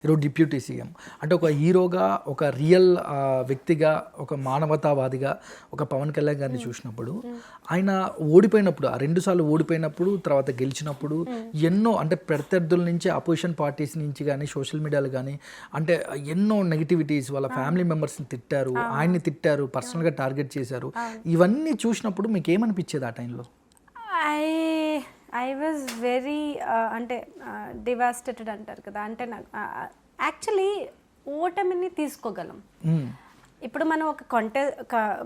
ఈరోజు deputy CM అంటే ఒక హీరోగా, ఒక రియల్ వ్యక్తిగా, ఒక మానవతావాదిగా ఒక పవన్ కళ్యాణ్ గారిని చూసినప్పుడు ఆయన ఓడిపోయినప్పుడు, ఆ 2 సార్లు ఓడిపోయినప్పుడు, తర్వాత గెలిచినప్పుడు ఎన్నో అంటే ప్రత్యర్థుల నుంచి, అపోజిషన్ పార్టీస్ నుంచి కానీ, సోషల్ మీడియాలో కానీ అంటే ఎన్నో నెగిటివిటీస్, వాళ్ళ ఫ్యామిలీ మెంబర్స్ని తిట్టారు, ఆయన్ని తిట్టారు, పర్సనల్గా టార్గెట్ చేశారు. ఇవన్నీ చూసినప్పుడు మీకు ఏమనిపించేది ఆ టైంలో? ఐ వాజ్ వెరీ అంటే డివాస్టేటెడ్ అంటారు కదా, అంటే నాకు యాక్చువల్లీ ఓటమిని తీసుకోగలం. ఇప్పుడు మనం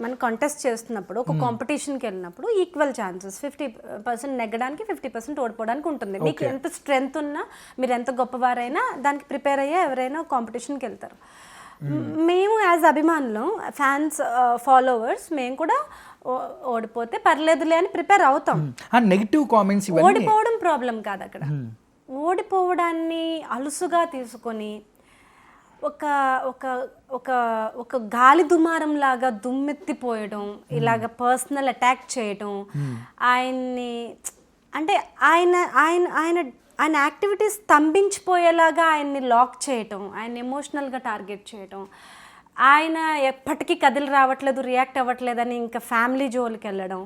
మనం కాంటెస్ట్ చేస్తున్నప్పుడు, ఒక కాంపిటీషన్కి వెళ్ళినప్పుడు ఈక్వల్ ఛాన్సెస్ 50% నెగ్గడానికి, 50% ఓడిపోవడానికి ఉంటుంది. మీకు ఎంత స్ట్రెంగ్త్ ఉన్నా, మీరు ఎంత గొప్పవారైనా దానికి ప్రిపేర్ అయ్యే ఎవరైనా కాంపిటీషన్కి వెళ్తారు. మేము యాజ్ అభిమానులు, ఫ్యాన్స్, ఫాలోవర్స్, మేము కూడా ఓడిపోతే పర్లేదులే అని ప్రిపేర్ అవుతాం. నెగిటివ్ కామెంట్స్, ఓడిపోవడం ప్రాబ్లం కాదు అక్కడ. ఓడిపోవడాన్ని అలుసుగా తీసుకొని ఒక ఒక ఒక ఒక గాలి దుమారం లాగా దుమ్మెత్తిపోయడం, ఇలాగ పర్సనల్ అటాక్ చేయడం, ఆయన్ని అంటే ఆయన ఆయన ఆయన ఆయన యాక్టివిటీస్ స్తంభించిపోయేలాగా ఆయన్ని లాక్ చేయటం, ఆయన ఎమోషనల్గా టార్గెట్ చేయటం, ఆయన ఎప్పటికీ కదిలి రావట్లేదు, రియాక్ట్ అవ్వట్లేదని ఇంకా ఫ్యామిలీ జోలికి వెళ్ళడం,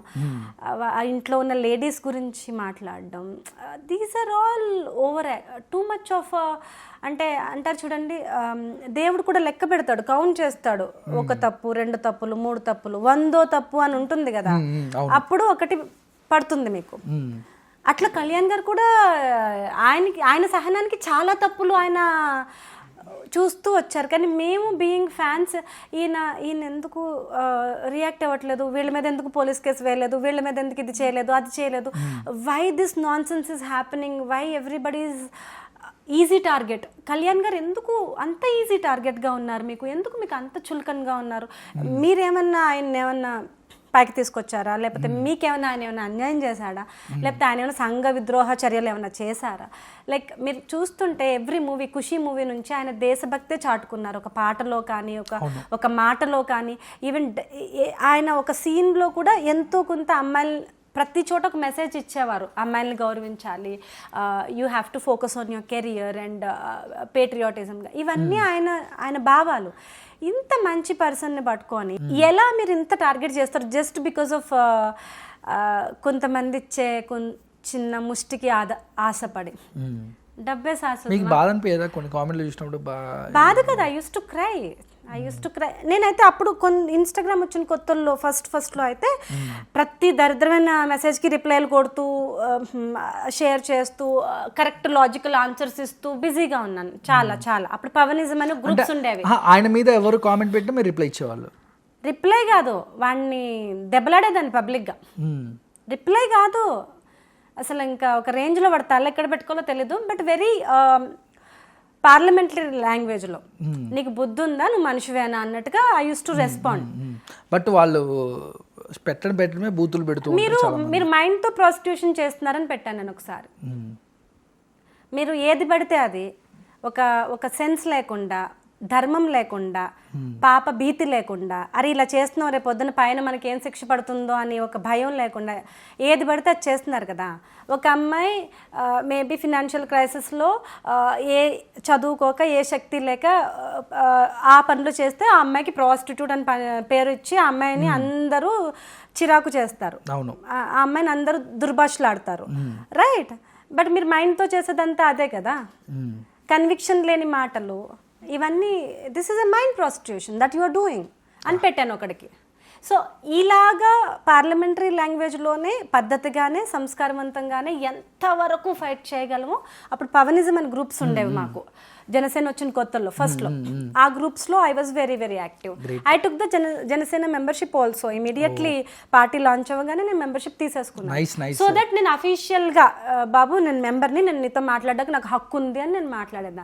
ఇంట్లో ఉన్న లేడీస్ గురించి మాట్లాడడం, these are all over too much off. అంటే అంటారు చూడండి, దేవుడు కూడా లెక్క పెడతాడు, కౌంట్ చేస్తాడు. 1 తప్పు, 2 తప్పులు, 3 తప్పులు, 100వ తప్పు అని ఉంటుంది కదా, అప్పుడు ఒకటి పడుతుంది మీకు. అట్లా కళ్యాణ్ గారు కూడా ఆయన సహనానికి చాలా తప్పులు ఆయన చూస్తూ వచ్చారు. కానీ మేము బీయింగ్ ఫ్యాన్స్, ఈయన ఎందుకు రియాక్ట్ అవ్వట్లేదు, వీళ్ళ మీద ఎందుకు పోలీస్ కేసు వేయలేదు, వీళ్ళ మీద ఎందుకు ఇది చేయలేదు, అది చేయలేదు, why this nonsense is happening, why everybody is easy target. Kalyan గారు ఎందుకు అంత ఈజీ టార్గెట్గా ఉన్నారు, మీకు అంత చులకనగా ఉన్నారు? మీరేమన్నా ఆయన ఏమన్నా పైకి తీసుకొచ్చారా, లేకపోతే మీకేమైనా ఆయన ఏమైనా అన్యాయం చేశాడా, లేకపోతే ఆయన ఏమైనా సంఘ విద్రోహ చర్యలు ఏమైనా చేశారా? లైక్ మీరు చూస్తుంటే ఎవ్రీ మూవీ, ఖుషీ మూవీ నుంచి ఆయన దేశభక్తే చాటుకున్నారు. ఒక పాటలో కానీ, ఒక మాటలో కానీ, ఈవెన్ ఆయన ఒక సీన్లో కూడా ఎంతో కొంత అమ్మాయిలు ప్రతి చోట ఒక మెసేజ్ ఇచ్చేవారు, అమ్మాయిల్ని గౌరవించాలి, you have to focus on your career and పేట్రియాటిజంగా. ఇవన్నీ ఆయన భావాలు. ఇంత మంచి పర్సన్ని పట్టుకొని ఎలా మీరు ఇంత టార్గెట్ చేస్తారు జస్ట్ బికాస్ ఆఫ్ కొంతమంది ఇచ్చే చిన్న ముష్టికి ఆశపడి? డబ్బే బాధ కదా. I use to cry. నేనైతే అప్పుడు ఇన్స్టాగ్రామ్ వచ్చిన కొత్తల్లో ఫస్ట్లో అయితే ప్రతి దరిద్రమైన మెసేజ్కి రిప్లైలు కొడుతూ, షేర్ చేస్తూ, కరెక్ట్ లాజికల్ ఆన్సర్స్ ఇస్తూ బిజీగా ఉన్నాను చాలా. అప్పుడు పవనిజం అనే గ్రూప్స్ ఉండేవి. ఆయన మీద ఎవరు కామెంట్ పెట్టి మీరు రిప్లై ఇచ్చేవాళ్ళు? రిప్లై కాదు, వాడిని దెబ్బలాడేదాన్ని పబ్లిక్గా. రిప్లై కాదు అసలు, ఇంకా ఒక రేంజ్లో వాడు తల ఎక్కడ పెట్టుకోవాలో తెలీదు. బట్ వెరీ పార్లమెంటరీ లాంగ్వేజ్లో, నీకు బుద్ధి ఉందా, నువ్వు మనిషివేనా అన్నట్టుగా I use to respond. But వాళ్ళు పెట్టడమే బూతులు పెడుతూ, మీరు మైండ్తో ప్రాస్టిట్యూషన్ చేస్తున్నారని పెట్టాను నేను ఒకసారి. మీరు ఏది పడితే అది, ఒక సెన్స్ లేకుండా, ధర్మం లేకుండా, పాప భీతి లేకుండా, అరే ఇలా చేస్తున్నావు, రేపు పొద్దున పైన మనకి ఏం శిక్ష పడుతుందో అని ఒక భయం లేకుండా ఏది పడితే అది చేస్తున్నారు కదా. ఒక అమ్మాయి మేబీ ఫినాన్షియల్ క్రైసిస్లో చదువుకోక, ఏ శక్తి లేక ఆ పనులు చేస్తే ఆ అమ్మాయికి ప్రాస్టిట్యూట్ అని పేరు ఇచ్చి ఆ అమ్మాయిని అందరూ చిరాకు చేస్తారు, ఆ అమ్మాయిని అందరూ దుర్భాషలాడతారు, రైట్? బట్ మీరు మైండ్తో చేసేదంతా అదే కదా, కన్విక్షన్ లేని మాటలు ఇవన్నీ. This is a mind prostitution that you are doing అని పెట్టాను ఒకడికి. సో ఇలాగా పార్లమెంటరీ లాంగ్వేజ్లోనే పద్ధతిగానే, సంస్కారవంతంగానే ఎంతవరకు ఫైట్ చేయగలమో. అప్పుడు పవనిజం అని గ్రూప్స్ ఉండేవి మాకు, జనసేన వచ్చిన కొత్తల్లో ఫస్ట్లో. ఆ గ్రూప్స్లో I was very very active. I took the Janasena membership also. Immediately party launch అవ్వగానే నేను మెంబర్షిప్ తీసేసుకున్నాను. సో దట్ నేను అఫీషియల్గా, బాబు నేను మెంబర్ని, నేను నీతో మాట్లాడడానికి నాకు హక్కు ఉంది అని నేను మాట్లాడేదాన్ని.